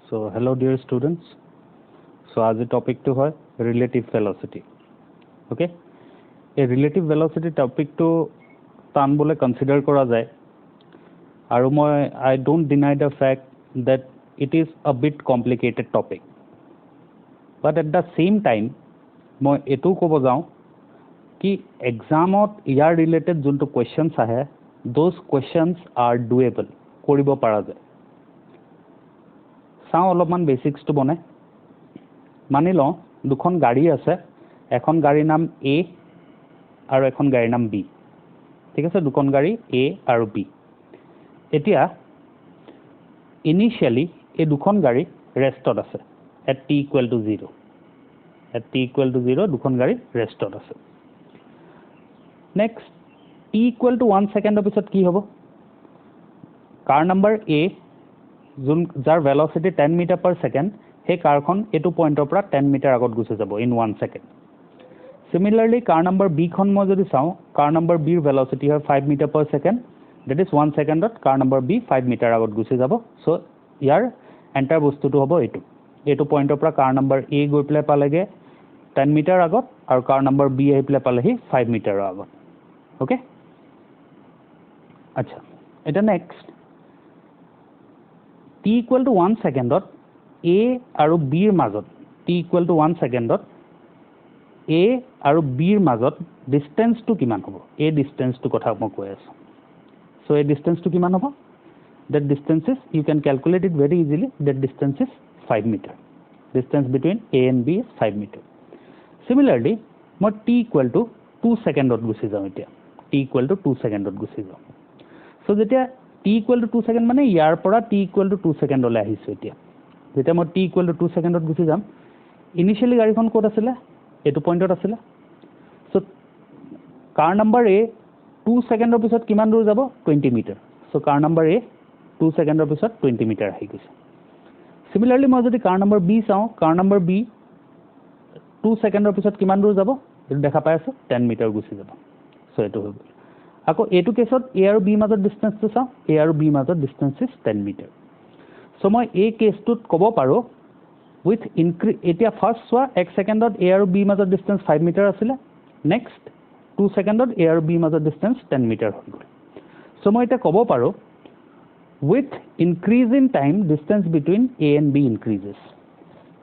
So hello dear students. So आज topic तो है रिलेटिव वेलोसिटी. ओके, এই ৰিলেটিভ ভেল'চিটি টপিকটো টান বলে কনসিডাৰ কৰা যায় আৰু মই I don't deny the fact that it is a bit complicated topic, but at the same time মই এটো ক'ব যাওঁ কি এক্সামত ইয়াৰ ৰিলেটেড যোনটো কোৱেশ্চনছ আহে those questions are doable, কৰিব পৰা যায়. চাওঁ অলপমান বেসিক্সটো বনে. মানি লওঁ দুখন গাড়ী আছে, এখন গাড়ীৰ নাম A আৰু এখন গাড়ীৰ নাম B. ঠিক আছে, দুখন গাড়ী A আৰু B. এতিয়া ইনিশিয়ালি এই দুখন গাড়ী ৰেষ্টত আছে at t equal to 0. at t equal to 0 দুখন গাড়ী ৰেষ্টত আছে. নেক্সট t equal to 1 সেকেন্ডৰ পিছত কি হ'ব? কাৰ নম্বৰ A যাৰ ভেলোচিটি 10 মিটাৰ পাৰ সেকেন্ড, সেই কাৰখন এটো পইণ্টৰ পৰা 10 মিটাৰ আগত গুচি যাব in 1 second. Similarly car number B খন মই যদি চাওঁ, কাৰ নম্বৰ B ৰ ভেলোচিটি হয় 5 metre per second, that is 1 সেকেন্ডত কাৰ নম্বৰ B 5 মিটাৰ আগত গুচি যাব. সো ইয়াৰ এন্টাৰ বস্তুটো হ'ব এটো পইণ্টৰ পৰা কাৰ নম্বৰ A গৈ প্লে পালেগে 10 মিটাৰ আগত আৰু কাৰ নম্বৰ B আহি প্লে পালেহি 5 মিটাৰৰ আগত. ওকে, আচ্ছা, এটা next t equal to 1 সেকেন্ডত A আৰু B ৰ মাজত t equal to 1 সেকেন্ডত A আৰু B ৰ মাজত ডিসটেন্সটো কিমান হ'ব? এই ডিসটেন্সটো কথা মই কৈ আছো. সো এই ডিসটেন্সটো কিমান হ'ব? that distance is, you can calculate it very easily, that distance is 5 meter. Distance between A and B is 5 meter. Similarly মই t equal to 2 সেকেন্ডত গুচি যাওঁ. এতিয়া t equal to 2 সেকেন্ডত গুচি যাওঁ. সো যেতিয়া t equal to 2 সেকেন্ড মানে ইয়াৰ পৰা t equal to 2 সেকেন্ডলৈ আহিছো. এতিয়া যেতিয়া মই t equal to 2 সেকেন্ডত গুচি যাম, ইনিশিয়ালি গাড়ীখন ক'ত আছিলে? এটো পইণ্টত আছিলে. সো কাৰ নম্বৰ A 2 সেকেন্ডৰ পিছত কিমান দূৰ যাব? 20 metre. So car number A 2 সেকেন্ডৰ পিছত 20 মিটাৰ আহি গৈছে. সিমিলাৰলি মই যদি কাৰ নম্বৰ B চাওঁ, কাৰ নম্বৰ B 2 সেকেন্ডৰ পিছত কিমান দূৰ যাব? এটো দেখা পাই আছো 10 মিটাৰ গুচি যাব. সো এটো হৈ গ'ল. আকৌ এটো কেছত A আৰু B মাজৰ ডিসটেন্সটো চাওঁ, A আৰু B মাজৰ ডিসটেন্স ইজ 10 মিটাৰ. সো মই এই কেছটোত ক'ব পাৰো উইথ এতিয়া ফাৰ্স্ট চোৱা 1 সেকেন্ডত A আৰু B মাজৰ ডিসটেন্স 5 মিটাৰ আছিলে, নেক্সট 2 সেকেন্ডত A আৰু B মাজৰ ডিসটেন্স 10 মিটাৰ হৈ গ'ল. সো মই এটা ক'ব পাৰো with increase in time distance between A and B increases.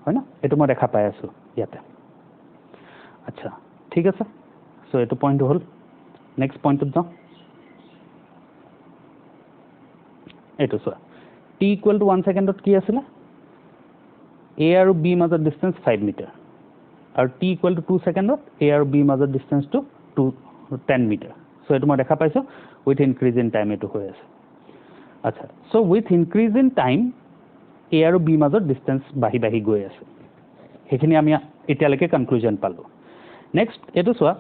হয় না? এটো মই দেখা পাই আছো ইয়াতে. আচ্ছা, ঠিক আছে. সো এটো পইণ্ট হ'ল. নেক্সট পইণ্টত যাওঁ. এটো চোৱা t equal to 1 সেকেন্ডত কি আছিলে? A আৰু B মাজৰ ডিসটেন্স 5 মিটাৰ আৰু t equal to 2 সেকেন্ডত A আৰু B মাজৰ ডিসটেন্সটো 10 মিটাৰ. সো এটো মই দেখা পাইছো with increase in time এটো হৈ আছে. আচ্ছা, so with increase in time A আৰু B মাজৰ ডিসটেন্স বাঢ়ি গৈ আছে. সেইখিনি আমি এতিয়ালৈকে কনক্লুজন পালো. নেক্সট এটো চোৱা,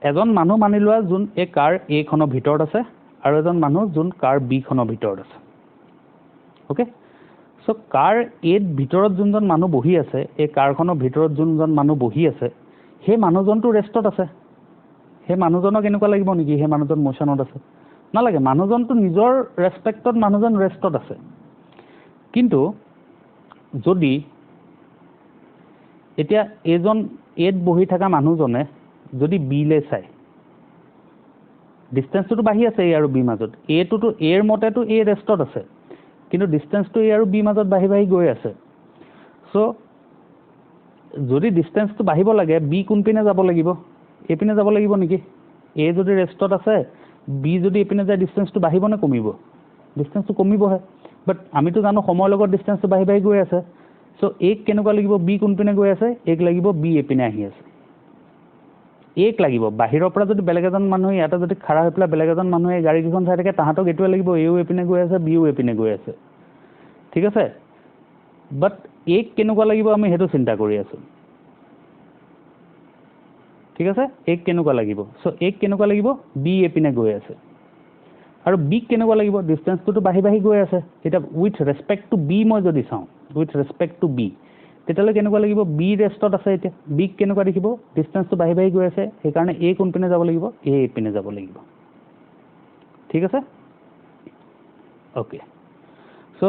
এজন মানুহ মানি লোৱা যোন এই কাৰ A খনৰ ভিতৰত আছে আৰু এজন মানুহ যোন কাৰ B খনৰ ভিতৰত আছে. ওকে, সো কাৰ A ৰ ভিতৰত যোনজন মানুহ বহি আছে, এই কাৰখনৰ ভিতৰত যোনজন মানুহ বহি আছে, সেই মানুহজনটো ৰেষ্টত আছে. সেই মানুহজনক এনেকুৱা লাগিব নেকি সেই মানুহজন মোশনত আছে? নালাগে, মানুহজনটো নিজৰ ৰেসপেক্টত মানুহজন ৰেষ্টত আছে. কিন্তু যদি এতিয়া এজন এত বহি থকা মানুহজনে যদি B লে চাই, ডিসটেন্সটো বাঢ়ি আছে A আৰু B মাজত. A টোতো A ৰ মতেটো A ৰেষ্টত আছে, কিন্তু ডিসটেন্সটো A আৰু B মাজত বাঢ়ি গৈ আছে. সো যদি ডিসটেন্সটো বাঢ়িব লাগে, B কোনপিনে যাব লাগিব? A পিনে যাব লাগিব নেকি? A যদি ৰেষ্টত আছে, B যদি এপিনে যায়, ডিসটেন্সটো বাঢ়িব নে কমিব? ডিসটেন্সটো কমিবহে. বাট আমিতো জানো সময়ৰ লগত ডিসটেন্সটো বাঢ়ি গৈ আছে. সো A কেনেকুৱা লাগিব? B কোনপিনে গৈ আছে? A লাগিব B এপিনে আহি আছে. A লাগিব বাহিৰৰ পৰা যদি বেলেগ এজন মানুহ ইয়াতে যদি খাৰা হৈ পেলাই বেলেগ এজন মানুহে গাড়ীখন চাই থাকে, তাহাঁতক এটোৱে লাগিব Aও এপিনে গৈ আছে, Bও এপিনে গৈ আছে. ঠিক আছে, বাট A কেনেকুৱা লাগিব আমি হেতু চিন্তা কৰি আছো. ঠিক আছে, A কেনেকুৱা লাগিব? সো A কেনেকুৱা লাগিব? B এপিনে গৈ আছে আৰু B কেনেকুৱা লাগিব? ডিসটেন্সটো বাঢ়ি গৈ আছে. এটা উইথ ৰেসপেক্ট টু B মই যদি চাওঁ, উইথ ৰেসপেক্ট টু B, তেতিয়ালে কেনেকুৱা লাগিব? B ৰেষ্টত আছে. এতিয়া B কেনেকুৱা দেখিব? ডিসটেন্সটো বাঢ়ি গৈ আছে, সেই কাৰণে A কোনপিনে যাব লাগিব? A এপিনে যাব লাগিব. ঠিক আছে, ওকে. সো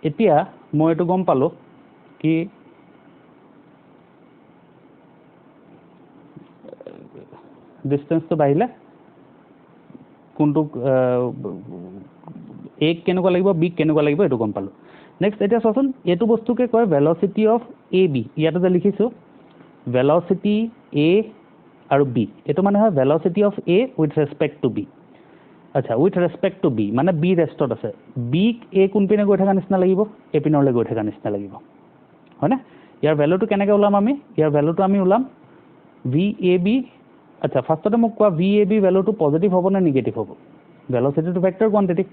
এতিয়া মই এটো গম পালো কি ডিসটেন্স তো বাহিলে কোনটো a কেনেকুৱা লাগিব b কেনেকুৱা লাগিব এটো গম পালো নেক্সট এটা চাচোন এটো বস্তুকে কয় ভেলোসিটি অফ ab ইয়াতে যে লিখিছো ভেলোসিটি a আৰু b এটো মানে হয় velocity of a with respect to b আচ্ছা উইথ ৰেসপেক্ট টু b মানে b ৰেষ্টত আছে b a কোন পিনে গৈ থকা নিচিনা লাগিব a পিনৰলৈ গৈ থকা নিচিনা লাগিব হয়নে ইয়াৰ ভ্যালুটো কেনেকৈ ওলাম আমি ইয়াৰ ভ্যালুটো আমি ওলাম vab আচ্ছা ফাৰ্ষ্টতে মোক কোৱা vab ভ্যালুটো পজিটিভ হ'ব নে নেগেটিভ হ'ব ভেলোসিটি টু ভেক্টৰ কোয়ান্টিটি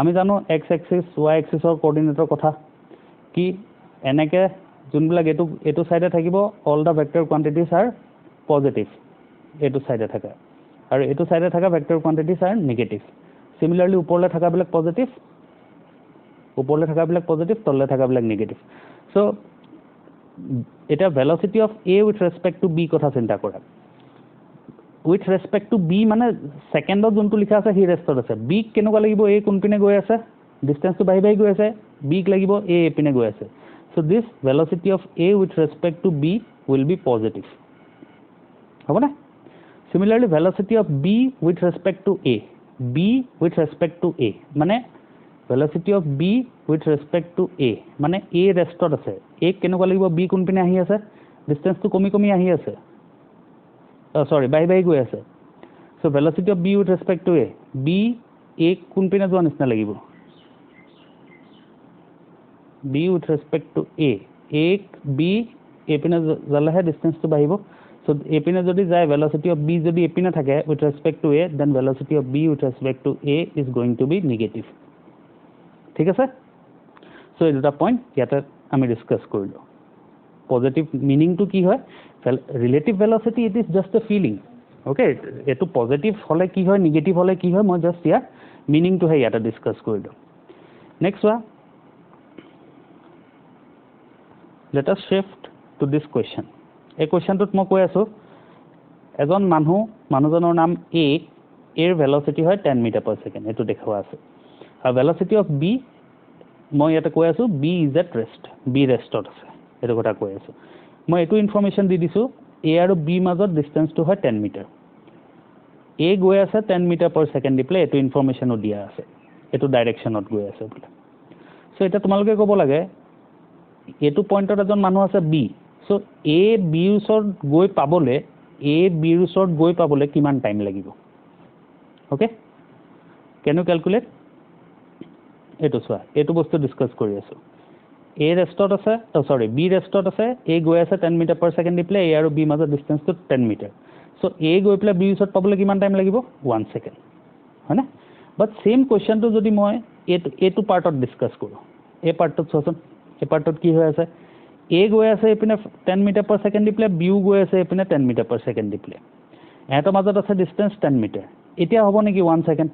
আমি জানো x এক্সিস y এক্সিসৰ কোঅৰ্ডিনেটৰ কথা কি এনেকে যোনবিলাক এটো সাইডে থাকিব all the vector quantities are positive এটো সাইডে থাকে আৰু এটো সাইডে থাকা vector quantities are negative similarly ওপৰলে থাকাবিলাক পজিটিভ ওপৰলে থাকাবিলাক পজিটিভ তললে থাকাবিলাক নেগেটিভ সো এটা velocity of a with respect to b কথা চিন্তা কৰা উইথ ৰেসপেক্ট টু b মানে সেকেন্ডত যোনটো লিখা আছে হি ৰেষ্টত আছে b কেনেকুৱা লাগিব a কোন পিনে গৈ আছে ডিসটেন্স তো বাহি বাহি গৈ আছে b লাগিব a পিনে গৈ আছে so this velocity of a with respect to b will be positive হ'ব না similarly velocity of b with respect to a b with respect to a মানে velocity of b with respect to a মানে a ৰেষ্টত আছে a কেনেকুৱা লাগিব b কোন পিনে আহি আছে ডিসটেন্স তো কমি কমি আহি আছে sorry বাই গৈ আছে so velocity of b with respect to a b a কোন পিনে যোৱা নিচিনা লাগিব b with respect to a b a পিনে যালেহে ডিসটেন্স তো বাঢ়িব সো a পিনে যদি যায় ভেলোসিটি অফ b যদি a পিনে থাকে with respect to a then velocity of b with respect to a is going to be negative ঠিক আছে সো এই দুটা পইণ্ট ইয়াতে আমি ডিসকাস কৰিলো পজিটিভ মিনিং টু কি হয় relative velocity it is just a feeling okay এটো পজিটিভ হলে কি হয় নেগেটিভ হলে কি হয় মই জাস্ট ইয়াৰ মিনিং টু হে ইয়াতে ডিসকাস কৰিলো নেক্সট ওয়া let us shift to this question এই কোৱেশ্চনটোত মই কৈ আছো এজন মানুহজনৰ নাম a এৰ ভেলোসিটি হয় 10 মিটাৰ পাৰ সেকেন্ড এটো দেখাৱা আছে আৰু ভেলোসিটি অফ b মই ইয়াতে কৈ আছো b is at rest b ৰেষ্টত আছে এটো কথা কৈ আছো মই এটো ইনফৰমেশন দি দিছো a আৰু b মাজত ডিসটেন্সটো হয় 10 মিটাৰ a গৈ আছে 10 মিটাৰ পাৰ সেকেন্ড দিপ্লে এটো ইনফৰমেশনও দিয়া আছে এটো ডাইৰেকশনত গৈ আছে বলে সো এটা তোমালোকে ক'ব লাগে এটো পইণ্টত এজন মানুহ আছে b সো a b ওচৰত গৈ পাবলে a b ওচৰত গৈ পাবলে কিমান টাইম লাগিব ওকে কেন ইউ ক্যালকুলেট এটো সোয়া এটো বস্তু ডিসকাস কৰি আছো a ৰেষ্টত আছে sorry b ৰেষ্টত আছে a গৈ আছে 10 মিটাৰ পাৰ সেকেন্ড দিপ্লে a আৰু b মাজৰ ডিসটেন্সটো 10 মিটাৰ সো a গৈ প্লে b ওচৰত পাবলে কিমান টাইম লাগিব 1 সেকেন্ড হয়নে বাট সেম কোৱেশ্চনটো যদি মই এটো পাৰ্টত ডিসকাস কৰো এই পাৰ্টত চোৱাচোন এই পাৰ্টত কি হৈ আছে a গৈ আছে এপিনে 10 মিটাৰ পাৰ সেকেন্ড দিপ্লে b গৈ আছে এপিনে 10 মিটাৰ পাৰ সেকেন্ড দিপ্লে এটো মাজত আছে ডিসটেন্স 10 মিটাৰ এতিয়া হ'ব নেকি 1 সেকেন্ড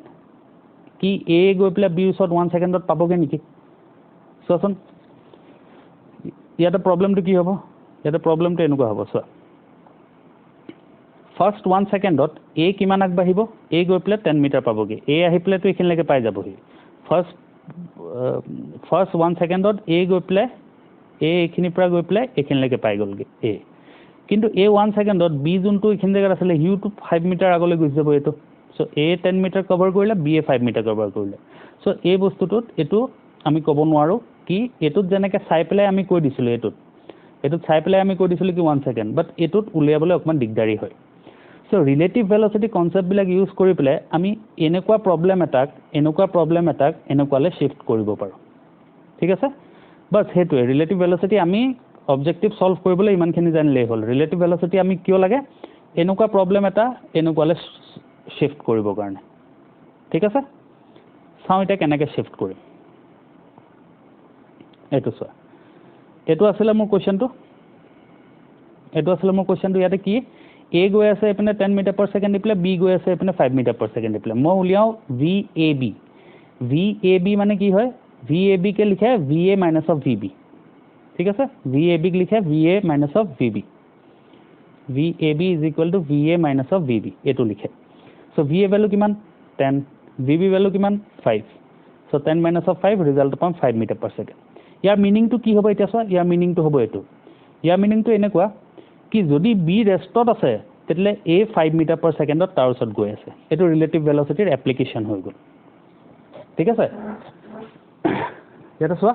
কি a গৈ প্লে b ওচৰত 1 সেকেন্ডত পাবগে নেকি চোৱাচোন ইয়াতে প্ৰবলেমটো কি হ'ব ইয়াতে প্ৰবলেমটো এনেকুৱা হ'ব চোৱা ফাৰ্স্ট 1 সেকেন্ডত a কিমান আগবাঢ়িব a গৈ প্লে 10 মিটাৰ পাবগে a আহি প্লে তো এখিনলৈকে পাই যাবহি ফাৰ্স্ট 1 সেকেন্ডত a গৈ প্লে a এখিনি পৰা গৈ প্লে এখিনলৈকে পাই গলগে a কিন্তু a 1 সেকেন্ডত b যোনটো এখিন জায়গা আছিল হিউ টু 5 মিটাৰ আগলৈ গুছি যাব এটো সো a 10 মিটাৰ কভাৰ কৰিলে b 5 মিটাৰ কভাৰ কৰিলে সো এই বস্তুটোত এটো আমি ক'ব নোৱাৰো কি এটোত জেনেকে চাই প্লে আমি কৈ দিছিলো এটোত চাই প্লে আমি কৈ দিছিলো কি 1 সেকেন্ড বাট এটোত উলিয়াবলৈ অকমান দিগদাৰি হয় সো ৰিলেটিভ ভেলোসিটি কনসেপ্ট বিলাক ইউজ কৰি প্লে আমি এনেকুৱা প্ৰবলেম এটাক এনেকুৱালে শিফট কৰিব পাৰো ঠিক আছে বাস হেতু ৰিলেটিভ ভেলোসিটি আমি অবজেক্টিভ সলভ কৰিবলৈ ইমানখিনি জানিলেই হ'ল ৰিলেটিভ ভেলোসিটি আমি কিয় লাগে এনেকুৱা প্ৰবলেম এটা এনেকুৱালে শিফট কৰিবৰ কাৰণে ঠিক আছে চাও এটা কেনেকৈ শিফট কৰিম এটো চোৱা এটো আসলে মোৰ কোৱেশ্চনটো ইয়াতে কি a গৈ আছে এপিনে 10 মিটাৰ পাৰ সেকেন্ড দিপ্লে b গৈ আছে এপিনে 5 মিটাৰ পাৰ সেকেন্ড দিপ্লে মই উলিয়াও vab মানে কি হয় vab কে লিখে va minus of vb ঠিক আছে vab কে লিখে va minus of vb vab is equal to va minus of vb এটো লিখে সো va ভ্যালু কিমান 10 vb ভ্যালু কিমান 5 সো 10 minus of 5 ৰিজাল্ট পাম 5 মিটাৰ পাৰ সেকেন্ড ইয়াৰ মিনিংটো কি হ'ব এতিয়া চোৱা ইয়াৰ মিনিংটো হ'ব এটো ইয়াৰ মিনিংটো এনেকুৱা কি যদি বি ৰেষ্টত আছে তেতিয়ালে এ 5 মিটাৰ পাৰ সেকেন্ডত তাৰ ওচৰত গৈ আছে এটো ৰিলেটিভ ভেলোচিটিৰ এপ্লিকেশন হৈ গ'ল ঠিক আছে এটা চোৱা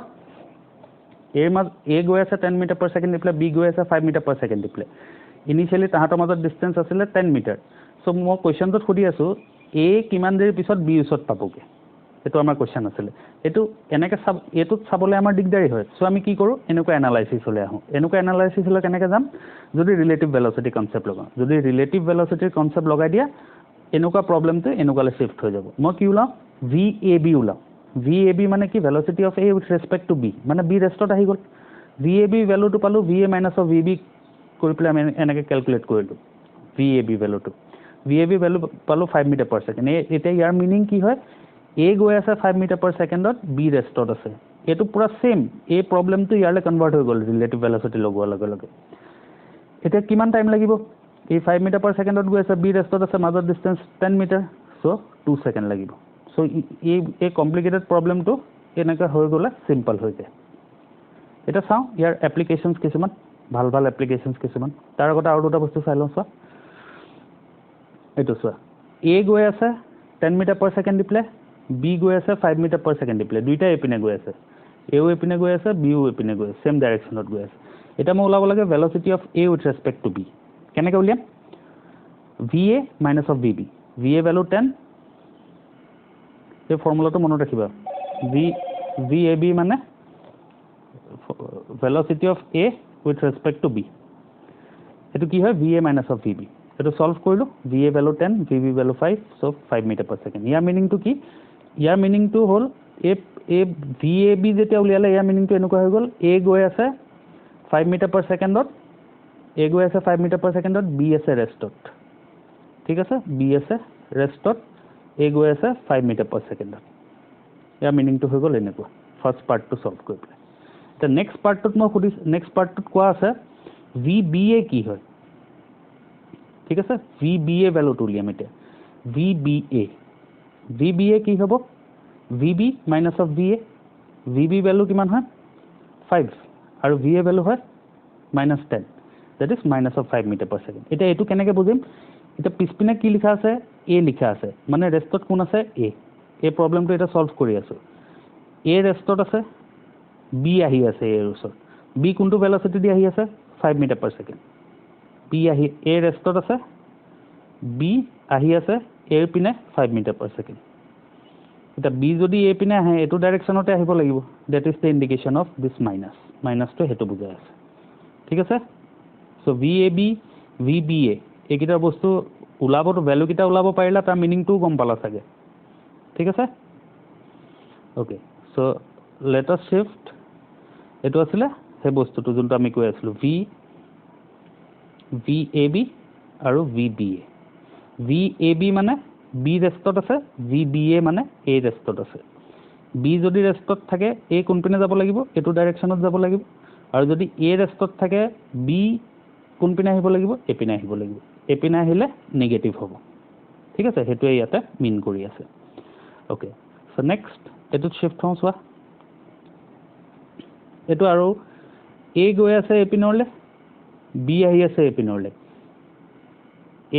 এ গৈ আছে 10 মিটাৰ পাৰ সেকেন্ড দিপ্লে বি গৈ আছে 5 মিটাৰ পাৰ সেকেন্ড দিপ্লে ইনিশিয়ালি তাহাতৰ মাজত ডিসটেন্স আছিল 10 মিটাৰ সো মই কোৱেশ্চনটো খুদি আছো এ কিমান দেৰি পিছত বি ওচৰত পাবগে এটো আমাৰ কোৱেশ্চন আছিল এটো এনেকে এটো চাবলে আমাৰ দিগদাৰি হয় সো আমি কি কৰো এনেকুৱা এনালাইসিস হলে আহো এনেকুৱা এনালাইসিস হলে কেনেকে যাম যদি ৰিলেটিভ ভেলোচিটি কনসেপ্ট লগাও যদি ৰিলেটিভ ভেলোচিটিৰ কনসেপ্ট লগাই দিয়া এনেকুৱা প্ৰবলেমটো এনেকুৱালে শিফট হৈ যাব মই কি উলাও VAB উলাও VAB মানে কি velocity of A with respect to B মানে B ৰেষ্টত আহি গল VAB ভ্যালুটো পালো VA minus of VB কৰি পেলাই আমি এনেকে ক্যালকুলেট কৰিলো VAB ভ্যালুটো VAB ভ্যালু পালো 5 মিটাৰ পাৰ সেকেন্ড এটা ইয়াৰ মিনিং কি হয় A গৈ আছে 5 মিটাৰ পাৰ সেকেন্ডত B ৰেষ্টত আছে এটো পুৰা সেম এই প্ৰবলেমটো ইয়াৰলে কনভাৰ্ট হৈ গল ৰিলেটিভ ভেলোচিটি লগোৱাৰ লগে লগে এটা কিমান টাইম লাগিব এই 5 মিটাৰ পাৰ সেকেন্ডত গৈ আছে B ৰেষ্টত আছে মাজৰ ডিসটেন্স 10 মিটাৰ সো 2 সেকেন্ড লাগিব সো এই কমপ্লিকেটেড প্ৰবলেমটো এনেকা হৈ গলে সিম্পল হৈ যায় এটা চাও ইয়াৰ এপ্লিকেশনস কিছুমান ভাল ভাল এপ্লিকেশনস কিছুমান তাৰ আগতে আৰু দুটা বস্তু চাই লওঁ চোৱা এটো চোৱা এ গৈ আছে 10 মিটাৰ পাৰ সেকেন্ড দিপ্লে বি গৈ আছে 5 মিটাৰ পাৰ সেকেন্ড দিপ্লে দুইটা এপিনে গৈ আছে এও এপিনে গৈ আছে বিও এপিনে গৈ আছে সেম ডাইৰেকশনত গৈ আছে এটা মই উলাব লাগে velocity of A with respect to B কেনেকে উলিয়াম VA minus of VB VA value 10 এই ফৰ্মুলাটো মনত ৰাখিবা VAB মানে velocity of A with respect to B এটো কি হয় VA minus of VB এটো সলভ কৰিলো VA value 10 VB value 5 so 5 metre per second ইয়াৰ মিনিংটো কি ইয়াৰ মিনিংটো হল এ VAB যেতিয়া উলিয়ালে ইয়াৰ মিনিংটো এনেকুৱা হৈ গল A গৈ আছে 5 মিটাৰ পাৰ সেকেন্ডত A গৈ আছে 5 মিটাৰ পাৰ সেকেন্ডত B আছে ৰেষ্টত ঠিক আছে B আছে ৰেষ্টত A গৈ আছে 5 মিটাৰ পাৰ সেকেন্ডত ইয়াৰ মিনিংটো হৈ গল এনেকুৱা ফাৰ্স্ট পাৰ্টটো সলভ কৰি পেলাই তে নেক্সট পাৰ্টটোত মই খুদি নেক্সট পাৰ্টটোত কোৱা আছে VBA কি হয় ঠিক আছে VBA ভ্যালুটো উলিয়াম এতিয়া VBA কি হ'ব VB minus of VA VB value কিমান হয় 5 আৰু VA ভ্যালু হয় -10 that is minus of 5 metre per second এটা এটো কেনেকে বুজিম এটা পিছপিনে কি লিখা আছে A লিখা আছে মানে ৰেষ্টত কোন আছে A এই প্ৰবলেমটো এটা সলভ কৰি আছো A ৰেষ্টত আছে B আহি আছে এৰ ওচৰত B কোনটো ভেলোচিটি দি আহি আছে 5 মিটাৰ পাৰ সেকেন্ড B আহি A ৰেষ্টত আছে B আহি আছে এৰ পিনে 5 মিটাৰ পাৰ সেকেন্ড এটা B যদি এ পিনে আহে এটো ডাইৰেকশনতে আহিব লাগিব that is the indication of this মাইনাসটো হেতু বুজাই আছে ঠিক আছে সো VAB VBA এইকিটা বস্তু উলাবটো ভ্যালু কিটা উলাব পাৰিলা তাৰ মিনিংটো গম পালা চাগে ঠিক আছে okay so let us shift এটো আছিল হে বস্তুটো যোনটো আমি কৈ আছিলো VAB আৰু VBA VAB মানে B ৰেষ্টত আছে VBA মানে A ৰেষ্টত আছে B যদি ৰেষ্টত থাকে A কোনপিনে যাব লাগিব এটো ডাইৰেকশনত যাব লাগিব আৰু যদি A ৰেষ্টত থাকে B কোনপিনে আহিব লাগিব এপিনে আহিব লাগিব এপিনে আহিলে নেগেটিভ হ'ব ঠিক আছে হেতুৱে ইয়াতে মিন কৰি আছে ওকে সো নেক্সট এটো শিফট হওঁ চোৱা এটো আৰু A গৈ আছে এপিনৰলে B আহি আছে এপিনৰলে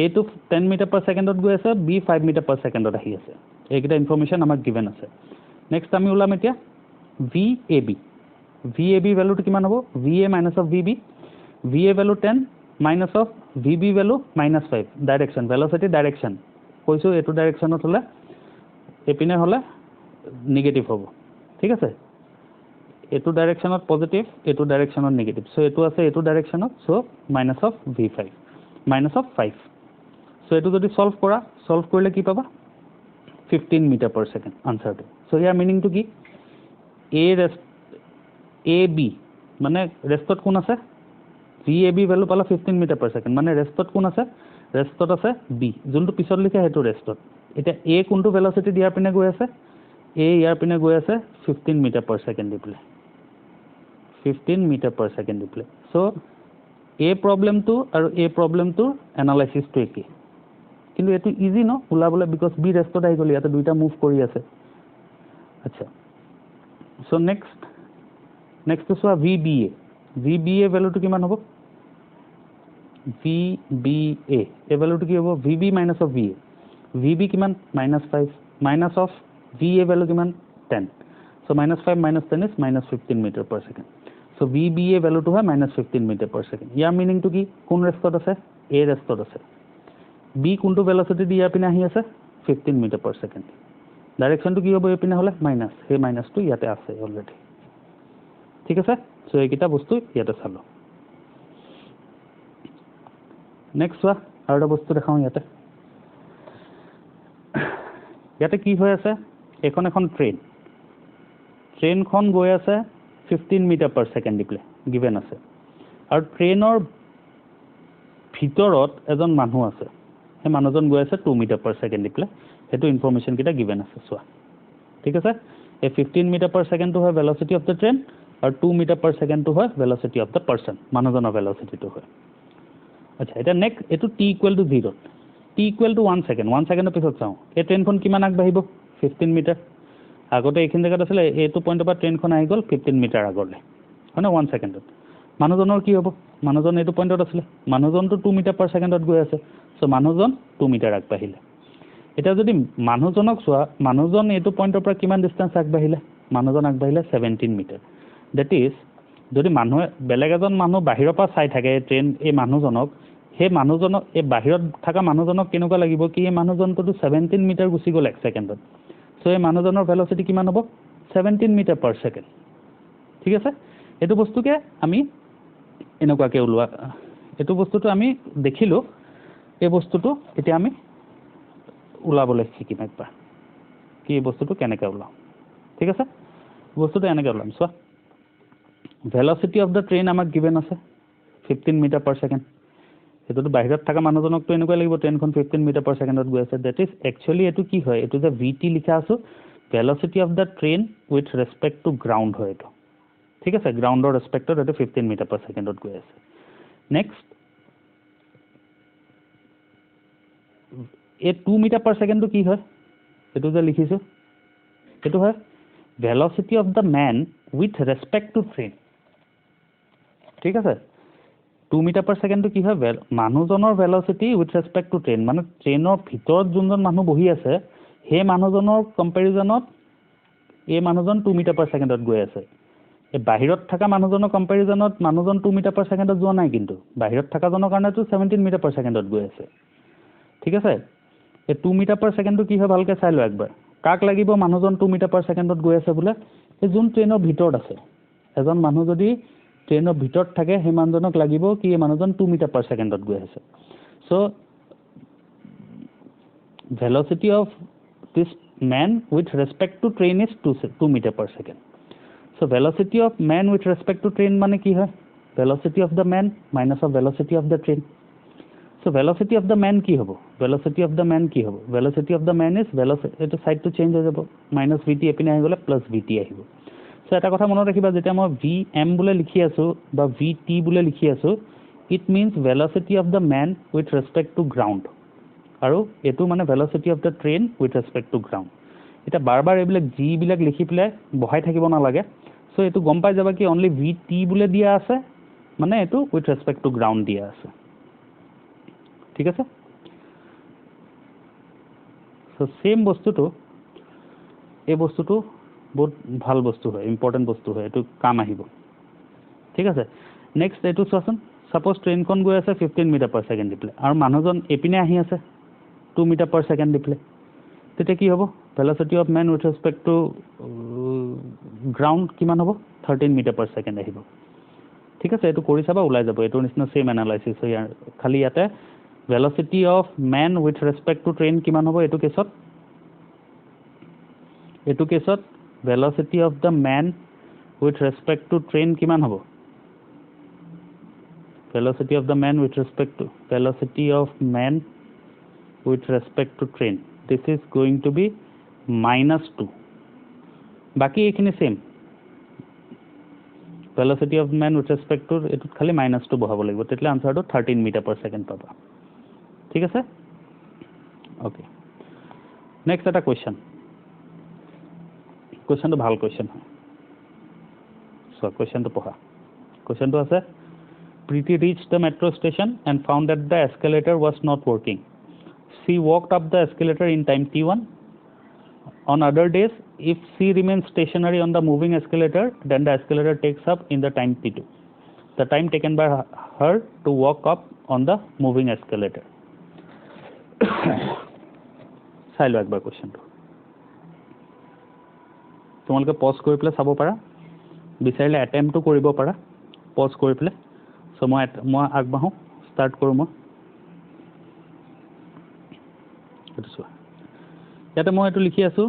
A to 10 মিটাৰ পাৰ সেকেন্ডত গৈ আছে B 5 মিটাৰ পাৰ সেকেন্ডত আহি আছে এইকিটা ইনফৰমেশন আমাক গিভেন আছে নেক্সট আমি উলাম এতিয়া VAB ভ্যালুটো কিমান হ'ব VA minus of VB VA value 10 minus of VB value -5 direction velocity direction কৈছো এটো ডাইৰেকশনত হলে এপিনে হলে নেগেটিভ হ'ব ঠিক আছে এটো ডাইৰেকশনত পজিটিভ এটো ডাইৰেকশনত নেগেটিভ সো এটো আছে এটো ডাইৰেকশনত so minus of V5 minus of 5 so এটো যদি সলভ কৰিলে কি পাবা 15 মিটাৰ পাৰ সেকেন্ড আনসাৰটো সো ইয়াৰ মিনিংটো কি AB মানে ৰেষ্টত কোন আছে VAB ভ্যালু পালা 15 মিটাৰ পাৰ সেকেন্ড মানে ৰেষ্টত কোন আছে ৰেষ্টত আছে B যোনটো পিছত লিখা হেতু ৰেষ্টত এটা A কোনটো ভেলোচিটি দিয়াৰ পিনে গৈ আছে A ইয়াৰ পিনে গৈ আছে 15 মিটাৰ পাৰ সেকেন্ড দিপ্লে 15 মিটাৰ পাৰ সেকেন্ড দিপ্লে সো এই প্ৰবলেমটো আৰু এই প্ৰবলেমটো এনালাইসিসটো একে কিন্তু এটো ইজি ন উলাবলে বিকজ বি ৰেষ্টত আহি গলি ইয়াতে দুইটা মুভ কৰি আছে আচ্ছা সো নেক্সট চোৱা VBA ভ্যালুটো কিমান হ'ব VBA এই ভ্যালুটো কি হ'ব VB minus of VA VB কিমান -5 minus of VA ভ্যালু কিমান 10 so -5 minus 10 is -15 meter per second so VBA ভ্যালুটো হয় -15 meter per second ইয়াৰ মিনিংটো কি কোন ৰেষ্টত আছে A ৰেষ্টত আছে B কোনটো ভেলোসিটি দি ইয়াৰ পিনে আহি আছে 15 meter per second ডাইৰেকশনটো কি হ'ব এই পিনে হলে মাইনাস সেই মাইনাসটো ইয়াতে আছে অলৰেডি ঠিক আছে সো এইকিটা বস্তু ইয়াতে চালো নেক্সট ওয়া আৰু এটা বস্তু দেখাও ইয়াতে কি হৈ আছে এখন ট্ৰেইনখন গৈ আছে 15 meter per second দিপ্লে গিভেন আছে আৰু ট্ৰেইনৰ ভিতৰত এজন মানুহ আছে সেই মানুহজন গৈ আছে 2 meter per second দিপ্লে হেতু ইনফৰমেশন কিটা গিভেন আছে চোৱা ঠিক আছে এই 15 meter per second to হয় velocity of the train আৰু 2 meter per second to হয় velocity of the person মানুহজনৰ velocity to হয় আচ্ছা এটা নেক্সট এটো t equal to 0 t equal to 1 second 1 second পিছত চাও এই ট্ৰেইনখন কিমান আগবাঢ়িব 15 মিটাৰ আগতে এইখিনি জায়গাত আছিল এইটো পইণ্টৰ পৰা ট্ৰেইনখন আহি গল 15 মিটাৰ আগলৈ হয় না 1 সেকেন্ডত মানুহজনৰ কি হ'ব মানুহজন এইটো পইণ্টত আছিল মানুহজনটো 2 মিটাৰ per secondত গৈ আছে সো মানুহজন 2 মিটাৰ আগবাঢ়িলে এটা যদি মানুহজনক চোৱা মানুহজন এইটো পইণ্টৰ পৰা কিমান ডিসটেন্স আগবাঢ়িলে মানুহজন আগবাঢ়িলে 17 মিটাৰ দ্যাট ইজ যদি মানুহে বেলেগ এজন মানুহ বাহিৰৰ পৰা চাই থাকে ট্ৰেইন এই মানুহজনক সেই মানুহজনক এই বাহিৰত থকা মানুহজনক কেনেকুৱা লাগিব কি এই মানুহজনটো 17 মিটাৰ গুচি গ'ল 1 সেকেন্ডত সো এই মানুহজনৰ ভেলোসিটি কিমান হ'ব 17 মিটাৰ per second ঠিক আছে এটো বস্তুকে আমি এনেকুৱাকে উলোৱা এটো বস্তুটো আমি দেখিলো এই বস্তুটো এতিয়া আমি উলাবলৈ শিকিম একবাৰ কি এই বস্তুটো কেনেকৈ উলাও ঠিক আছে বস্তুটো এনেকৈ উলাম চোৱা velocity of the train আমাক given আছে 15 meter per second এটোটো বাহিৰত থকা মানুহজনক তো এনেকুৱা লাগিব ট্ৰেইনখন 15 meter per second ত গৈ আছে that is actually এটো কি হয় এটো যে vt লিখা আছে velocity of the train with respect to ground হয় এটো ঠিক আছে গ্ৰাউণ্ডৰ ৰেসপেক্টত এটো 15 meter per second ত গৈ আছে নেক্সট এই 2 meter per second তো কি হয় এটো যে লিখিছো এটো হয় velocity of the man with respect to train ঠিক আছে 2 meter per second তো কি হয় মানুহজনৰ velocity with respect to train মানে ট্ৰেইনৰ ভিতৰত যোনজন মানুহ বহি আছে সেই মানুহজনৰ কম্পেৰিজনত এই মানুহজন 2 meter per second ত গৈ আছে এই বাহিৰত থকা মানুহজনৰ কম্পেৰিজনত মানুহজন 2 meter per second ত যোৱা নাই কিন্তু বাহিৰত থকা জনৰ কাৰণেটো 17 meter per second ত গৈ আছে ঠিক আছে এই 2 meter per second তো কি হয় ভালকে চাই ল একবাৰ কাক লাগিব মানুহজন 2 meter per second ত গৈ আছে বুলে এই যোন ট্ৰেইনৰ ভিতৰত আছে এজন মানুহ যদি ট্ৰেইনৰ ভিতৰত থাকে সেই মানুহজনক লাগিব কি এই মানুহজন 2 meter per second ত গৈ আছে so velocity of this man with respect to train is 2 meter per second so velocity of man with respect to train মানে কি হয় velocity of the man minus of velocity of the train so velocity of the man কি হ'ব velocity of the man কি হ'ব velocity of the man is velocity এটো side to change হৈ যাব minus vt এপিনে আহি গলে plus vt আহিব সো এটা কথা মনত ৰাখিবা যেতিয়া মই vm বুলে লিখি আছো বা vt বুলে লিখি আছো it means velocity of the man with respect to ground আৰু এটো মানে velocity of the train with respect to ground এটা বাৰবাৰ এইবিলাক g বিলাক লিখি প্লে বহাই থাকিব না লাগে সো এটো গম পাই যাবা কি only vt বুলে দিয়া আছে মানে এটো with respect to ground দিয়া আছে ঠিক আছে সো সেম বস্তুটো এই বস্তুটো বহুত ভাল বস্তু হয় ইম্পৰ্টেন্ট বস্তু হয় এটো কাম আহিব ঠিক আছে নেক্সট এটো চোৱাচোন সাপোজ ট্ৰেইনখন গৈ আছে 15 meter per second দিপ্লে আৰু মানুহজন এপিনে আহি আছে 2 meter per second দিপ্লে তেতিয়া কি হ'ব velocity of man with respect to ground কিমান হ'ব 13 meter per second আহিব ঠিক আছে এটো কৰি চাবা ওলাই যাব এটো নিচিনা সেম এনালাইসিস হয় খালি ইয়াতে velocity of man with respect to train কিমান হ'ব এটো কেছত velocity of the man with respect to train কিমান হ'ব velocity of man with respect to train this is going to be -2 বাকি এইখিনি same velocity of man with respect to এটো খালি -2 বহাব লাগিব তেতিয়া আনসাৰটো 13 meter per second পাবা ঠিক আছে ওকে নেক্সট এটা কোৱেশ্চন কোৱেশ্যনটো ভাল কোৱেশ্যন হয় সো কোৱেশ্যনটো পঢ়া কোৱেশ্যনটো আছে Preeti reached the metro station and found that the escalator was not working. She walked up the escalator in time t1. On other days, if she remains stationary on the moving escalator, then the escalator takes up in the time t2. The time taken by her to walk up on the moving escalator. চাই লোৱা একবাৰ কোৱেশ্যনটো তোমালোকে pause কৰি পেলাই চাব পাৰা বিচাৰিলে এটেম্পটো কৰিব পাৰা পজ কৰি পেলাই সো মই আগবাঢ়ো ষ্টাৰ্ট কৰোঁ মই এইটো চোৱা ইয়াতে মই এইটো লিখি আছোঁ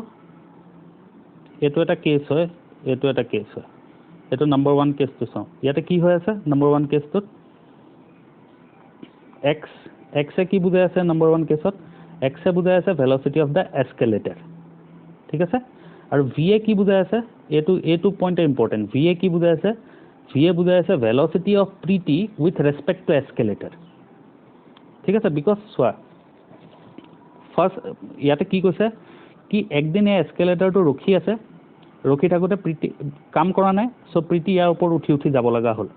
এইটো এটা কেছ হয় এইটো এটা কেছ হয় এইটো নম্বৰ 1 কেছটো চাওঁ ইয়াতে কি হৈ আছে নম্বৰ 1 কেছটোত এক্সে কি বুজাই আছে নম্বৰ 1 কেছত এক্সে বুজাই আছে ভেলচিটি অফ দ্য এস্কেলেটাৰ ঠিক আছে আৰু ভিএ কি বুজাই আছে এইটো পইণ্ট ইম্পৰ্টেণ্ট ভিএ কি বুজাই আছে ভিএ বুজাই আছে velocity of Preeti with respect to escalator ঠিক আছে বিকজ চোৱা ফাৰ্ষ্ট ইয়াতে কি কৈছে কি একদিন এই এস্কেলেটাৰটো ৰখি আছে ৰখি থাকোঁতে প্ৰীতি কাম কৰা নাই চ' প্ৰীতি ইয়াৰ ওপৰত উঠি যাব লগা হ'ল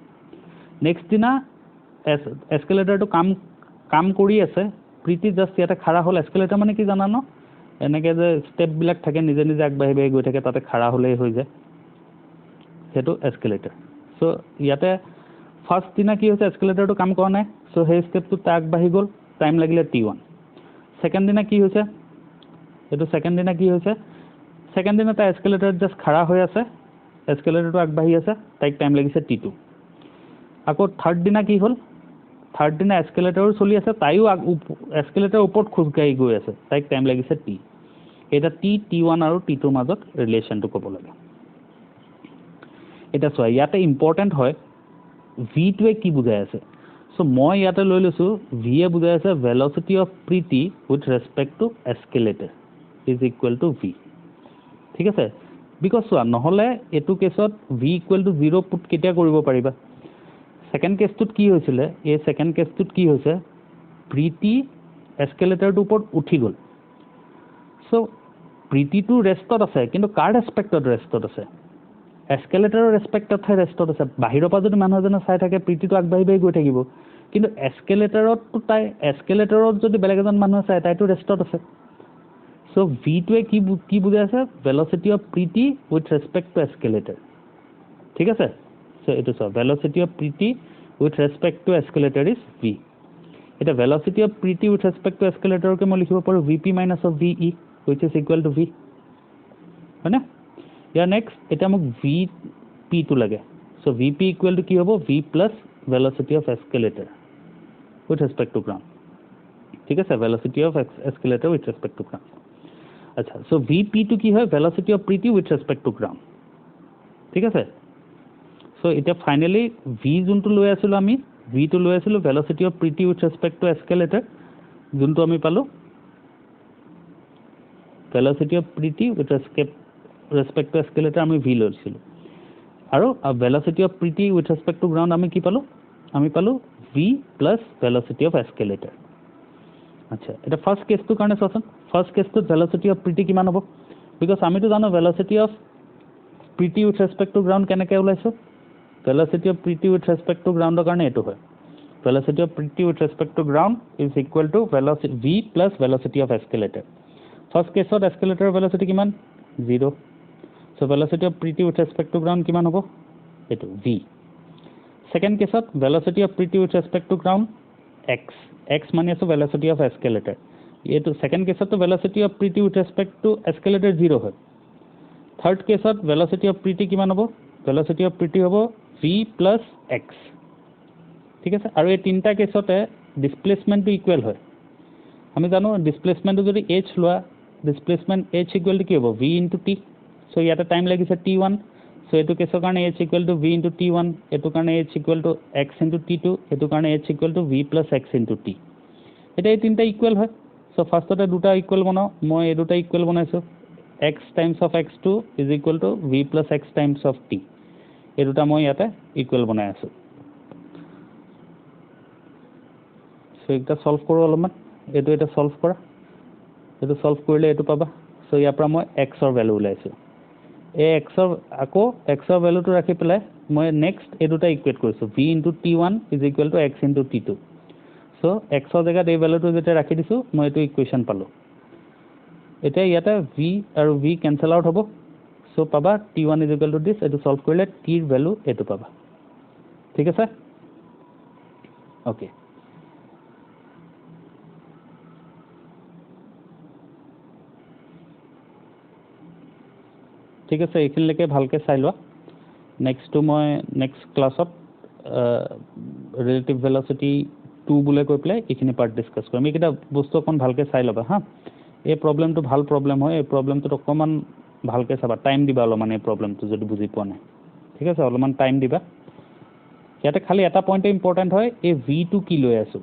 নেক্সট দিনা এস্কেলেটাৰটো কাম কৰি আছে প্ৰীতি জাষ্ট ইয়াতে খাৰা হ'ল এস্কেলেটাৰ মানে কি জানা ন এনেকৈ যে ষ্টেপবিলাক থাকে নিজে নিজে আগবাঢ়ি গৈ থাকে তাতে খাৰা হ'লেই হৈ যায় সেইটো এস্কেলেটাৰ চ' ইয়াতে ফাৰ্ষ্ট দিনা কি হৈছে এস্কেলেটাৰটো কাম কৰা নাই চ' সেই ষ্টেপটো তাক আগবাঢ়ি গ'ল টাইম লাগিলে t1 ছেকেণ্ড দিনা কি হৈছে এইটো ছেকেণ্ড দিনা কি হৈছে ছেকেণ্ড দিনা তাৰ এস্কেলেটাৰ জাষ্ট খাৰা হৈ আছে এস্কেলেটাৰটো আগবাঢ়ি আছে তাইক টাইম লাগিছে t2 আকৌ থাৰ্ড দিনা কি হ'ল থাৰ্ড দিনা এস্কেলেটাৰো চলি আছে তাইও এস্কেলেটাৰৰ ওপৰত খোজকাঢ়ি গৈ আছে তাইক টাইম লাগিছে t এটা t1 আৰু t2 মাজত ৰিলেশ্যনটো ক'ব লাগে এটা চোৱা ইয়াতে ইম্পৰ্টেণ্ট হয় ভিটোৱে কি বুজাই আছে চ' মই ইয়াতে লৈ লৈছোঁ ভিয়ে বুজাই আছে velocity of Preeti with respect to escalator is equal to V ঠিক আছে বিকজ চোৱা নহ'লে এইটো কেছত ভি ইকুৱেল টু 0 পুট কেতিয়া কৰিব পাৰিবা ছেকেণ্ড কেছটোত কি হৈছিলে এই ছেকেণ্ড কেছটোত কি হৈছে প্ৰীতি এস্কেলেটাৰটোৰ ওপৰত উঠি গ'ল চ' প্ৰীতিটো ৰেষ্টত আছে কিন্তু কাৰ ৰেচপেক্টত ৰেষ্টত আছে এস্কেলেটাৰৰ ৰেচপেক্টতহে ৰেষ্টত আছে বাহিৰৰ পৰা যদি মানুহ এজনে চাই থাকে প্ৰীতিটো আগবাঢ়ি গৈ থাকিব কিন্তু এস্কেলেটাৰত যদি বেলেগ এজন মানুহে চাই তাইতো ৰেষ্টত আছে চ' ভিটোৱে কি বুজাই আছে velocity of Preeti with respect to escalator ঠিক আছে চ' এইটো চাওক velocity of Preeti with respect to escalator is V এতিয়া velocity of Preeti with respect to এস্কেলেটাৰকে মই লিখিব পাৰোঁ V P minus of V E which is equal to V হয়নে ইয়াৰ নেক্সট এতিয়া মোক ভি পিটো লাগে so' V P equal to কি হ'ব V plus velocity of escalator with respect to ground ঠিক আছে velocity of escalator with respect to ground আচ্ছা চ' ভি পিটো কি হয় velocity of Preeti with respect to ground ঠিক আছে চ' এতিয়া ফাইনেলি ভি যোনটো লৈ আছিলোঁ আমি ভিটো লৈ আছিলোঁ velocity of Preeti with respect to escalator যোনটো আমি পালোঁ velocity of Preeti with respect to escalator আমি ভি লৈছিলোঁ আৰু velocity of Preeti with respect to ground আমি কি পালোঁ আমি পালোঁ V plus velocity of escalator আচ্ছা এতিয়া ফাৰ্ষ্ট কেছটোৰ কাৰণে চোৱাচোন ফাৰ্ষ্ট কেছটোত ভেলচিটি অফ প্ৰীতি কিমান হ'ব বিকজ আমিতো জানো velocity of Preeti with respect to ground কেনেকৈ ওলাইছোঁ velocity of Preeti with respect to গ্ৰাউণ্ডৰ কাৰণে এইটো হয় velocity of Preeti with respect to ground is equal to V plus velocity of escalator first কেছত এস্কেলেটাৰৰ ভেলচিটি কিমান 0 so' velocity of Preeti with respect to ground কিমান হ'ব এইটো ভি ছেকেণ্ড কেছত velocity of Preeti with respect to ground X মানি আছোঁ velocity of escalator এইটো ছেকেণ্ড কেছততো velocity of Preeti with respect to escalator 0 হয় থাৰ্ড কেছত ভেলচিটি অফ প্ৰীতি কিমান হ'ব ভেলচিটি অফ প্ৰীতি হ'ব ভি প্লাছ এক্স ঠিক আছে আৰু এই তিনিটা কেছতে ডিছপ্লেচমেণ্টটো ইকুৱেল হয় আমি জানো ডিছপ্লেচমেণ্টটো যদি এইচ লোৱা ডিছপ্লেচমেণ্ট এইচ ইকুৱেল টু কি হ'ব ভি ইনটু টি চ' ইয়াতে টাইম লাগিছে t1 চ' এইটো কেছৰ কাৰণে H equal to V into t1 এইটো কাৰণে H equal to x into t2 এইটো কাৰণে H equal to V plus x into T এতিয়া এই তিনিটা ইকুৱেল হয় চ' ফাৰ্ষ্টতে দুটা ইকুৱেল বনাওঁ মই এই দুটা ইকুৱেল বনাইছোঁ x times of x2 is equal to V plus x times of T এই দুটা মই ইয়াতে ইকুৱেল বনাই আছোঁ চ' এইকেইটা ছল্ভ কৰোঁ অলপমান এইটো এটা ছল্ভ কৰা এইটো ছল্ভ কৰিলে এইটো পাবা চ' ইয়াৰ পৰা মই এক্সৰ ভেলু ওলাইছোঁ এই এক্সৰ আকৌ এক্সৰ ভেলুটো ৰাখি পেলাই মই নেক্সট এই দুটা ইকুৱেট কৰিছোঁ V into T1 is equal two x into T2 চ' এক্সৰ জেগাত এই ভেলুটো যেতিয়া ৰাখি দিছোঁ মই এইটো ইকুৱেশ্যন পালোঁ এতিয়া ইয়াতে ভি আৰু ভি কেঞ্চেল আউট হ'ব চ' পাবা T1 ইজ ইকুৱেল টু দিছ এইটো চল্ভ কৰিলে টিৰ ভেলু এইটো পাবা ঠিক আছে অ'কে ঠিক আছে এইখিনিলৈকে ভালকৈ চাই লোৱা নেক্সটটো মই নেক্সট ক্লাছত ৰিলেটিভ ভেলচিটি 2 বুলি কৈ পেলাই এইখিনি পাৰ্ট ডিছকাছ কৰিম এইকেইটা বস্তু অকণ ভালকৈ চাই ল'বা হা এই প্ৰব্লেমটো ভাল প্ৰব্লেম হয় এই প্ৰব্লেমটোত অকণমান ভালকৈ চাবা টাইম দিবা অলপমান এই প্ৰব্লেমটো যদি বুজি পোৱা নাই ঠিক আছে অলপমান টাইম দিবা ইয়াতে খালি এটা পইণ্টে ইম্পৰ্টেণ্ট হয় এই ভিটো কি লৈ আছোঁ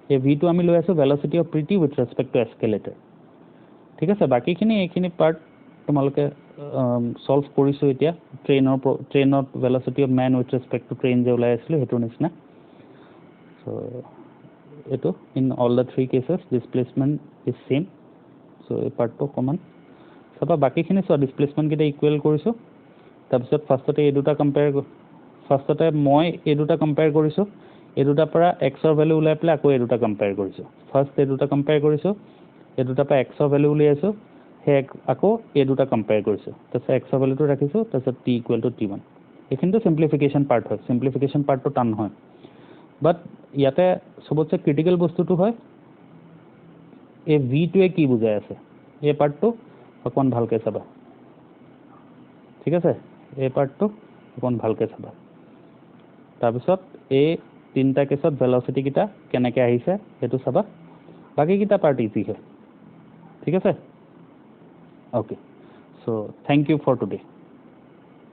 এই ভিটো আমি লৈ আছোঁ velocity of pretty with respect two escalator ঠিক আছে বাকীখিনি এইখিনি পাৰ্ট তোমালোকে সলভ কৰিছোঁ এতিয়া ট্ৰেইনত velocity of man with respect to train যে ওলাই আছিলোঁ সেইটোৰ নিচিনা চ' এইটো in all the 3 cases displacement is same so' এই পাৰ্টটো অকণমান চাবা বাকীখিনি চোৱা ডিছপ্লেচমেণ্টকেইটা ইকুৱেল কৰিছোঁ তাৰপিছত ফাৰ্ষ্টতে এই দুটা মই এই দুটা কম্পেয়াৰ কৰিছোঁ এই দুটাৰ পৰা এক্সৰ ভেলু ওলাই পেলাই আকৌ এই দুটা কম্পেয়াৰ কৰিছোঁ ফাৰ্ষ্ট এই দুটা কম্পেয়াৰ কৰিছোঁ এই দুটাৰ পৰা এক্সৰ ভেলু উলিয়াইছোঁ সেই আকৌ এই দুটা কম্পেয়াৰ কৰিছোঁ তাৰপিছত এক্সৰ ভেলুটো ৰাখিছোঁ তাৰপিছত টি ইকুৱেল টু T1 এইখিনিতো চিম্প্লিফিকেশ্যন পাৰ্ট হয় চিম্প্লিফিকেশ্যন পাৰ্টটো টান হয় বাট ইয়াতে চবতছে ক্ৰিটিকেল বস্তুটো হয় এই ভিটোৱে কি বুজাই আছে এই পাৰ্টটো অকণমান ভালকৈ চাবা ঠিক আছে এই পাৰ্টটো অকণমান ভালকৈ চাবা তাৰপিছত এই তিনিটা কেছত ভেলচিটিকেইটা কেনেকৈ আহিছে সেইটো চাবা বাকীকেইটা পাৰ্ট ইজি হয় ঠিক আছে okay so thank you for today